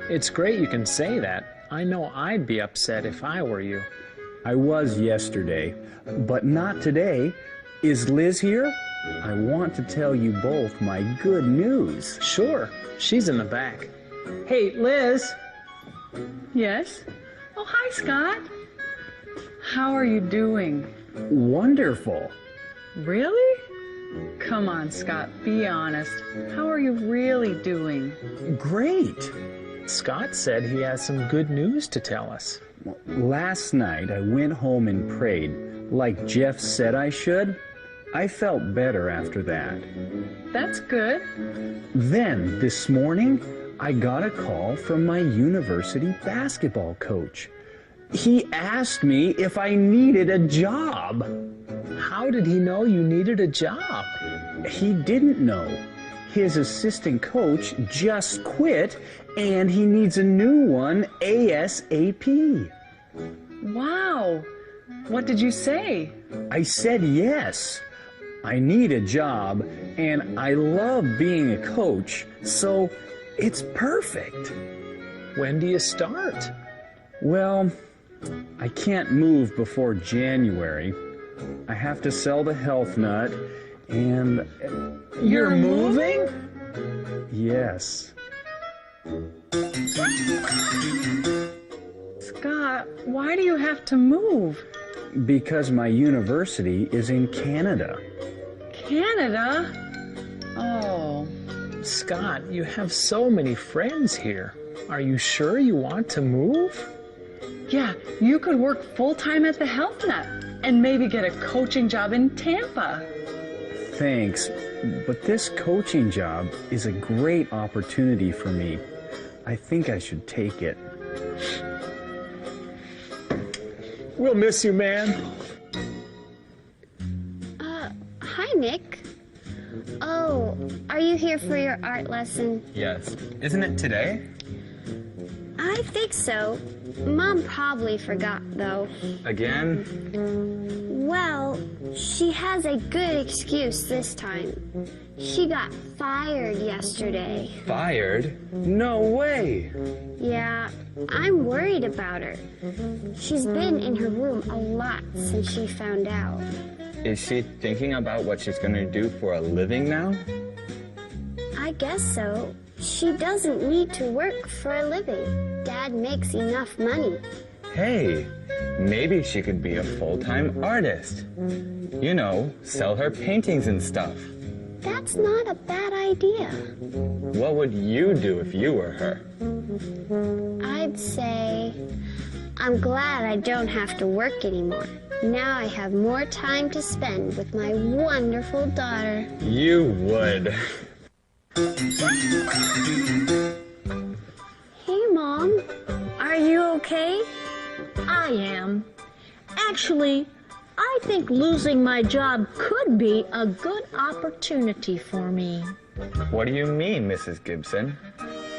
It's great you can say that. I know I'd be upset if I were you. I was yesterday, but not today. Is Liz here? I want to tell you both my good news. Sure, she's in the back. Hey, Liz. Yes? Oh, hi, Scott. How are you doing? Wonderful. Really? Come on, Scott, be honest. How are you really doing? Great. Scott said he has some good news to tell us. Last night I went home and prayed, like Jeff said I should. I felt better after that. That's good. Then, this morning, I got a call from my university basketball coach. He asked me if I needed a job. How did he know you needed a job? He didn't know. His assistant coach just quit, and he needs a new one ASAP. Wow. What did you say? I said yes. I need a job, and I love being a coach, so it's perfect. When do you start? Well, I can't move before January. I have to sell the health nut, and... You're moving? Yes. Scott, why do you have to move? Because my university is in Canada. Canada? Oh. Scott, you have so many friends here. Are you sure you want to move? Yeah, you could work full-time at the Health Nut and maybe get a coaching job in Tampa. Thanks, but this coaching job is a great opportunity for me. I think I should take it. We'll miss you, man. Hi, Nick. Oh, are you here for your art lesson? Yes. Isn't it today? I think so. Mom probably forgot, though. Again? Well, she has a good excuse this time. She got fired yesterday. Fired? No way! Yeah, I'm worried about her. She's been in her room a lot since she found out. Is she thinking about what she's gonna do for a living now? I guess so. She doesn't need to work for a living. Dad makes enough money. Hey, maybe she could be a full-time artist. You know, sell her paintings and stuff. That's not a bad idea. What would you do if you were her? I'd say, I'm glad I don't have to work anymore. Now I have more time to spend with my wonderful daughter. You would. Hey, Mom. Are you okay? I am. Actually, I think losing my job could be a good opportunity for me. What do you mean, Mrs. Gibson?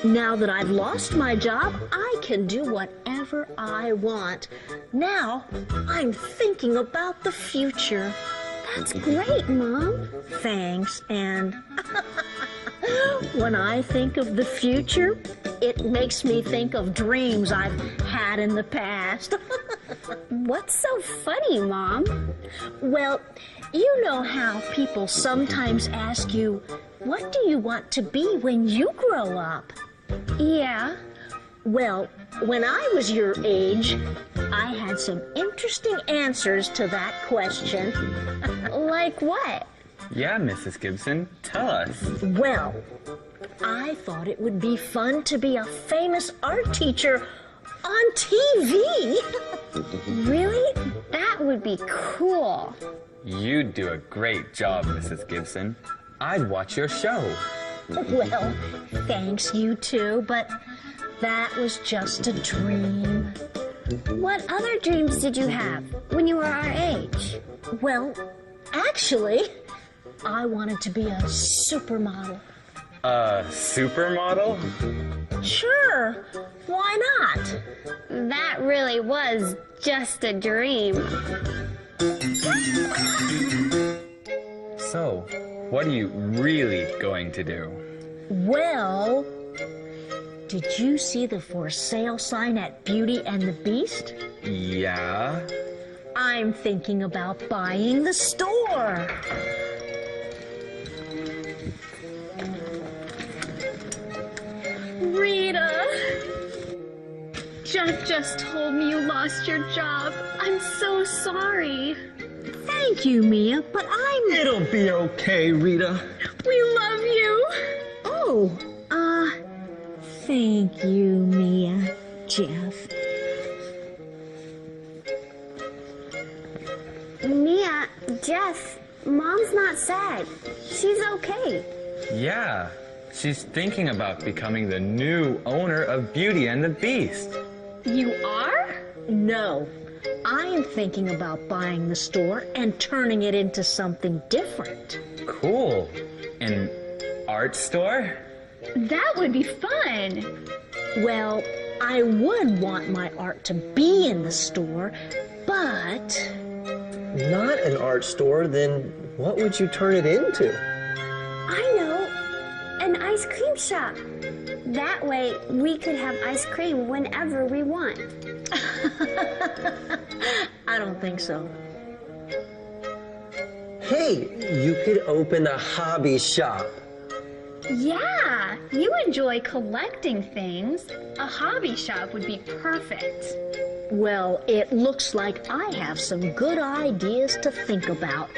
Now that I've lost my job, I can do whatever I want. Now, I'm thinking about the future. That's great, Mom. Thanks, and when I think of the future, it makes me think of dreams I've had in the past. What's so funny, Mom? Well, you know how people sometimes ask you, what do you want to be when you grow up? Yeah. Well, when I was your age, I had some interesting answers to that question. Like what? Yeah, Mrs. Gibson, tell us. Well, I thought it would be fun to be a famous art teacher on TV. Really? That would be cool. You'd do a great job, Mrs. Gibson. I'd watch your show. Well, thanks, you too, but that was just a dream. What other dreams did you have when you were our age? Well, actually, I wanted to be a supermodel. A supermodel? Sure, why not? That really was just a dream. So, what are you really going to do? Well, Did you see the for sale sign at Beauty and the Beast? Yeah? I'm thinking about buying the store. Rita! Jeff just told me you lost your job. I'm so sorry. Thank you, Mia, but It'll be okay, Rita. We love you. Oh, thank you, Mia, Jeff. Mia, Jeff, Mom's not sad. She's okay. Yeah. She's thinking about becoming the new owner of Beauty and the Beast. You are? No, I'm thinking about buying the store and turning it into something different. Cool. An art store? That would be fun. Well, I would want my art to be in the store, but Not an art store, then what would you turn it into? I know, an ice cream shop. That way we could have ice cream whenever we want. I don't think so. Hey, you could open a hobby shop. Yeah, you enjoy collecting things. A hobby shop would be perfect. Well, it looks like I have some good ideas to think about.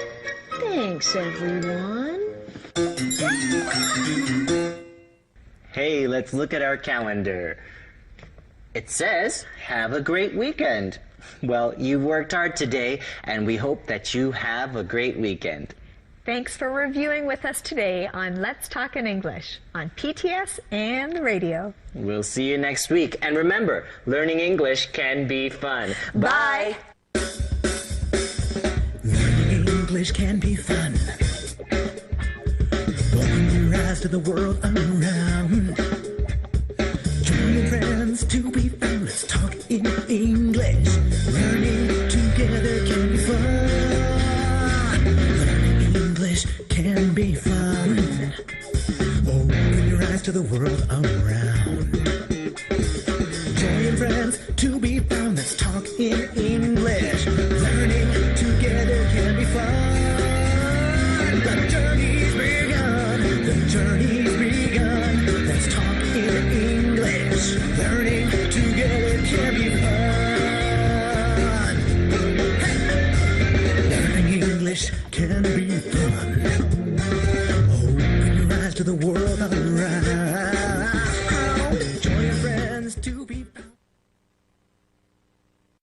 Thanks, everyone. Hey, let's look at our calendar. It says, have a great weekend. Well, you worked hard today, and we hope that you have a great weekend. Thanks for reviewing with us today on Let's Talk in English on PTS and the radio. We'll see you next week. And remember, learning English can be fun. Bye! Learning English can be fun. Open your eyes to the world around. Join your friends to be found. Let's talk in English. Learning together can be fun. Learning English can be fun. Open your eyes to the world around. Join your friends to be found. Let's talk in English. Learning together can be fun. The journey's begun. The journey's begun. Let's talk in English. Learning together can be fun. Learning English can be fun. Open your eyes to the world around. Join your friends to be found.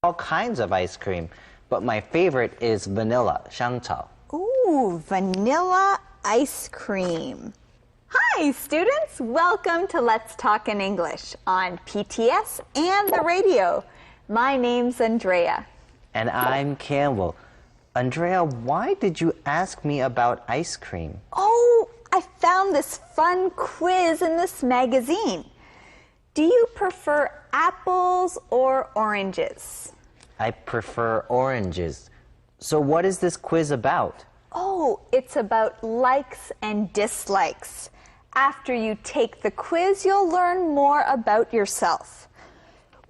All kinds of ice cream, but my favorite is vanilla, 香草. Ooh, vanilla ice cream. Hi, students. Welcome to Let's Talk in English on PTS and the radio. My name's Andrea. And I'm Campbell. Andrea, why did you ask me about ice cream? Oh, I found this fun quiz in this magazine. Do you prefer apples or oranges? I prefer oranges. So what is this quiz about? Oh, it's about likes and dislikes. After you take the quiz, you'll learn more about yourself.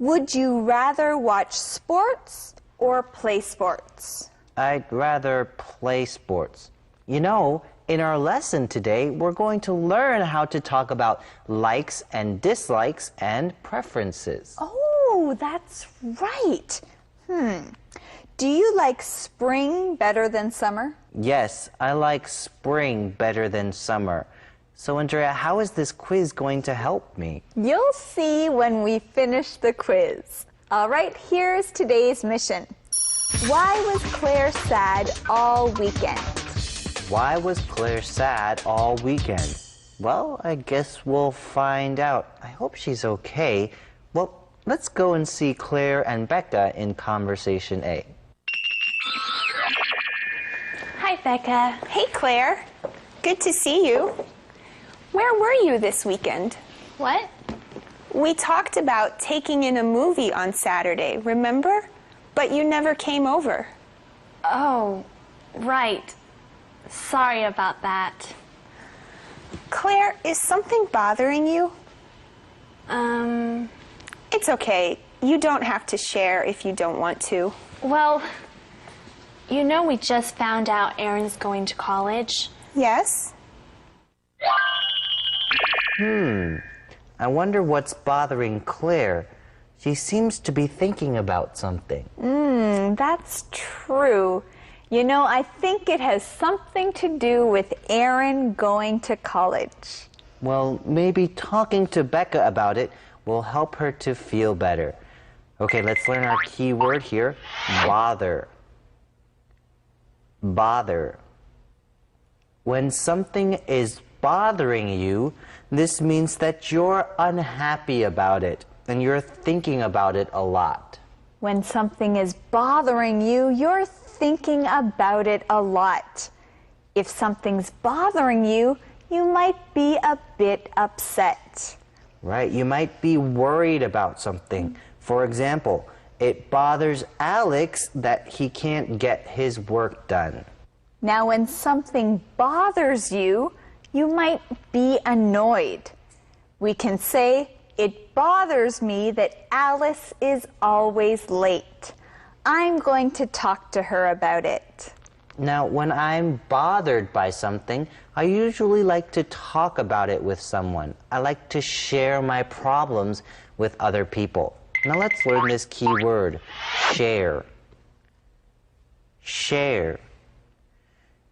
Would you rather watch sports or play sports? I'd rather play sports. You know, in our lesson today, we're going to learn how to talk about likes and dislikes and preferences. Oh, that's right. Do you like spring better than summer? Yes, I like spring better than summer. So, Andrea, how is this quiz going to help me? You'll see when we finish the quiz. All right, here's today's mission. Why was Claire sad all weekend? Why was Claire sad all weekend? Well, I guess we'll find out. I hope she's okay. Well, let's go and see Claire and Becca in Conversation A. Hi, Becca. Hey, Claire. Good to see you. Where were you this weekend? What? We talked about taking in a movie on Saturday, remember? But you never came over. Oh, right. Sorry about that. Claire, is something bothering you? It's okay. You don't have to share if you don't want to. Well, you know we just found out Aaron's going to college. Yes? I wonder what's bothering Claire. She seems to be thinking about something. That's true. You know, I think it has something to do with Aaron going to college. Well, maybe talking to Becca about it will help her to feel better. Okay, let's learn our key word here. Bother. Bother. When something is bothering you, this means that you're unhappy about it and you're thinking about it a lot. When something is bothering you, you're thinking about it a lot. If something's bothering you, you might be a bit upset. Right, you might be worried about something. For example, it bothers Alex that he can't get his work done. Now, when something bothers you, you might be annoyed. We can say, it bothers me that Alice is always late. I'm going to talk to her about it. Now, when I'm bothered by something, I usually like to talk about it with someone. I like to share my problems with other people. Now let's learn this key word, share. Share.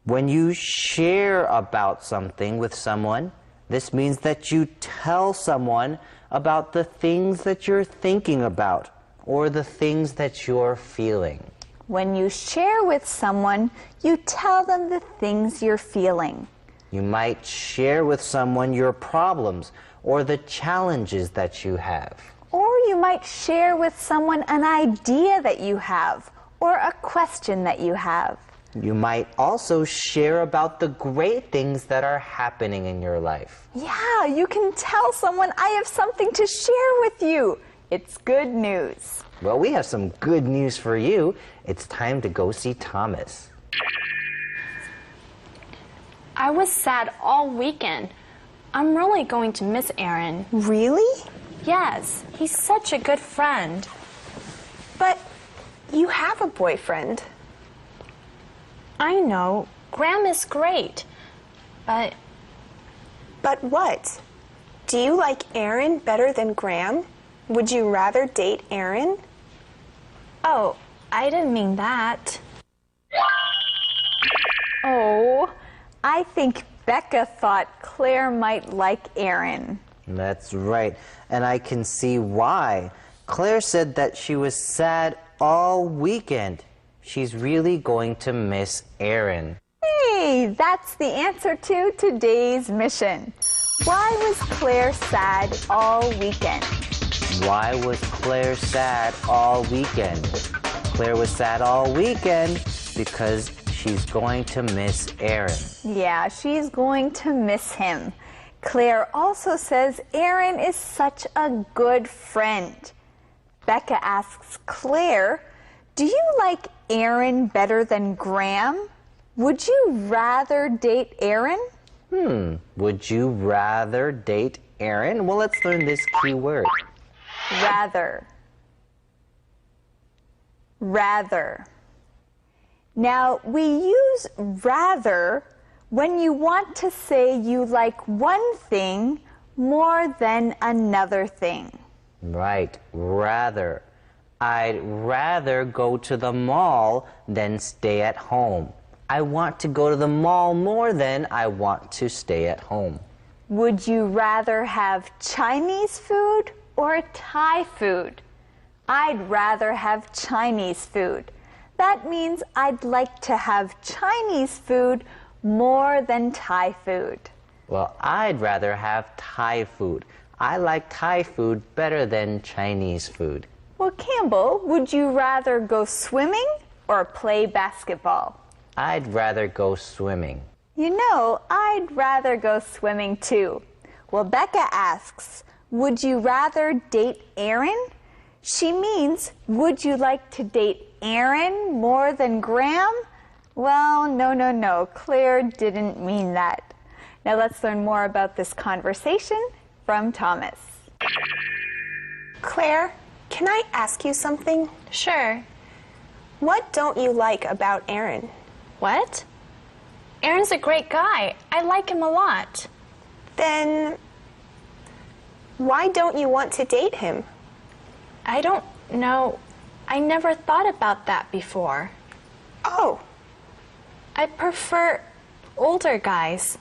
When you share about something with someone, this means that you tell someone about the things that you're thinking about or the things that you're feeling. When you share with someone, you tell them the things you're feeling. You might share with someone your problems or the challenges that you have. Or you might share with someone an idea that you have or a question that you have. You might also share about the great things that are happening in your life. Yeah, you can tell someone, I have something to share with you. It's good news. Well, we have some good news for you. It's time to go see Thomas. I was sad all weekend. I'm really going to miss Aaron. Really? Yes, he's such a good friend. But you have a boyfriend. I know. Graham is great. But... But what? Do you like Aaron better than Graham? Would you rather date Aaron? Oh, I didn't mean that. Oh, I think Becca thought Claire might like Aaron. That's right, and I can see why. Claire said that she was sad all weekend. She's really going to miss Aaron. Hey, that's the answer to today's mission. Why was Claire sad all weekend? Why was Claire sad all weekend? Claire was sad all weekend because she's going to miss Aaron. Yeah, she's going to miss him. Claire also says Aaron is such a good friend. Becca asks Claire, do you like Aaron better than Graham? Would you rather date Aaron? Would you rather date Aaron? Well, let's learn this key word. Rather. Rather. Now, we use rather when you want to say you like one thing more than another thing. Right, rather. I'd rather go to the mall than stay at home. I want to go to the mall more than I want to stay at home. Would you rather have Chinese food or Thai food? I'd rather have Chinese food. That means I'd like to have Chinese food more than Thai food. Well, I'd rather have Thai food. I like Thai food better than Chinese food. Well, Campbell, would you rather go swimming or play basketball? I'd rather go swimming. You know, I'd rather go swimming too. Well, Becca asks, would you rather date Aaron? She means, would you like to date Aaron more than Graham? Well, no. Claire didn't mean that. Now let's learn more about this conversation from Thomas. Claire, can I ask you something? Sure. What don't you like about Aaron? What? Aaron's a great guy. I like him a lot. Then why don't you want to date him? I don't know. I never thought about that before. Oh. I prefer older guys.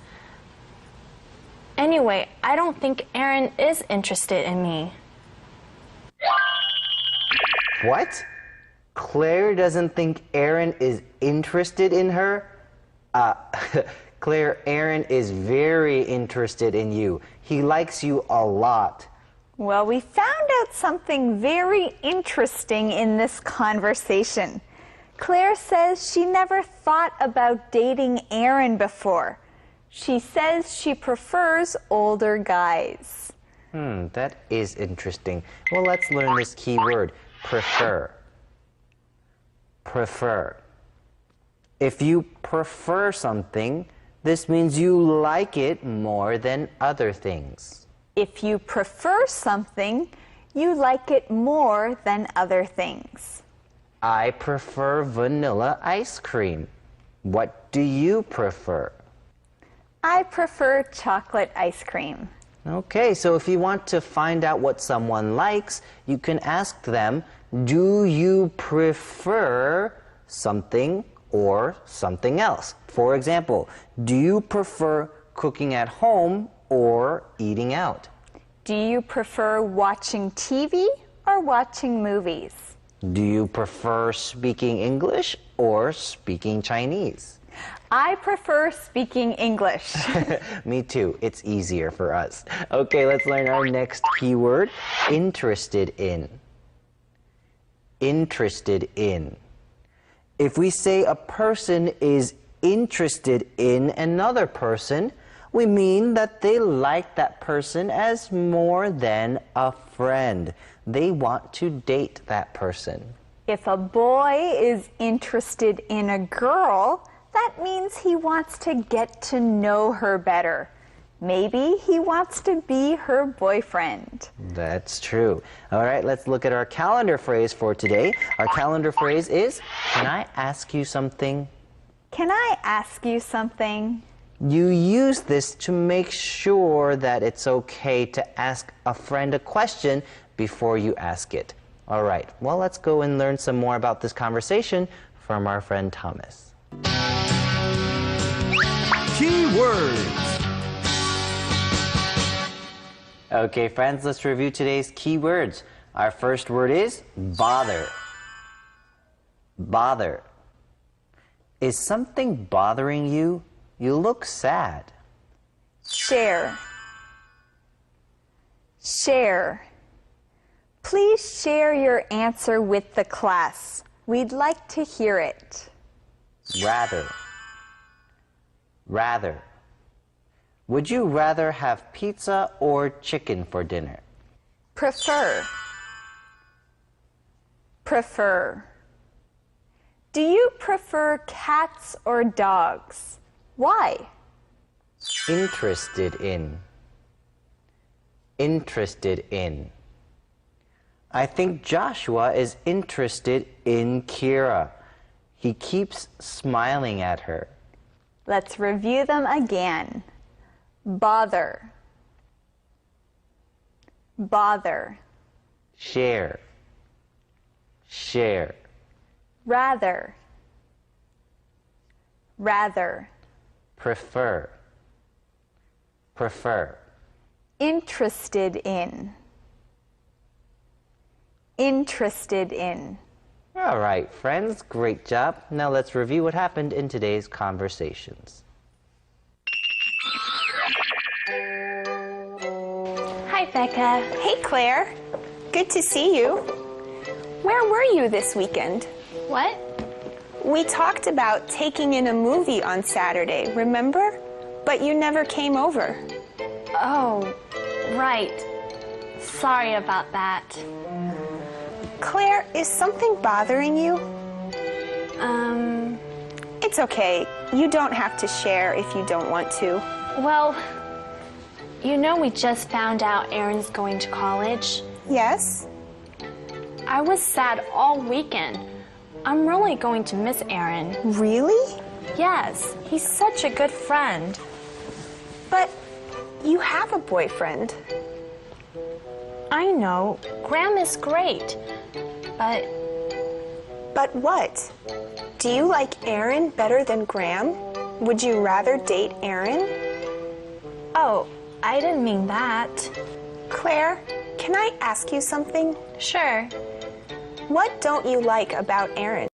Anyway, I don't think Aaron is interested in me. What? Claire doesn't think Aaron is interested in her? Claire, Aaron is very interested in you. He likes you a lot. Well, we found out something very interesting in this conversation. Claire says she never thought about dating Aaron before. She says she prefers older guys. That is interesting. Well, let's learn this key word, prefer. Prefer. If you prefer something, this means you like it more than other things. If you prefer something, you like it more than other things. I prefer vanilla ice cream. What do you prefer? I prefer chocolate ice cream. Okay, so if you want to find out what someone likes, you can ask them, do you prefer something or something else? For example, do you prefer cooking at home or eating out? Do you prefer watching TV or watching movies? Do you prefer speaking English or speaking Chinese? I prefer speaking English. Me too. It's easier for us. Okay, let's learn our next keyword, interested in. Interested in. If we say a person is interested in another person, we mean that they like that person as more than a friend. They want to date that person. If a boy is interested in a girl, that means he wants to get to know her better. Maybe he wants to be her boyfriend. That's true. All right, let's look at our calendar phrase for today. Our calendar phrase is, can I ask you something? Can I ask you something? You use this to make sure that it's okay to ask a friend a question before you ask it. All right, well, let's go and learn some more about this conversation from our friend Thomas. Key words. Okay, friends, let's review today's key words. Our first word is bother. Bother. Is something bothering you? You look sad. Share. Share. Please share your answer with the class. We'd like to hear it. Rather. Rather. Would you rather have pizza or chicken for dinner? Prefer. Prefer. Do you prefer cats or dogs? Why? Interested in. Interested in. I think Joshua is interested in Kira. He keeps smiling at her. Let's review them again. Bother. Bother. Share. Share. Rather. Rather. Prefer. Prefer. Interested in. Interested in. All right, friends, great job. Now let's review what happened in today's conversations. Hi, Becca. Hey, Claire. Good to see you. Where were you this weekend? What? We talked about taking in a movie on Saturday, remember? But you never came over. Oh, right. Sorry about that. Claire, is something bothering you? It's okay. You don't have to share if you don't want to. Well, You know we just found out Aaron's going to college. Yes? I was sad all weekend. I'm really going to miss Aaron. Really? Yes, he's such a good friend. But you have a boyfriend. I know, Graham is great, but... But what? Do you like Aaron better than Graham? Would you rather date Aaron? Oh, I didn't mean that. Claire, can I ask you something? Sure. What don't you like about Aaron?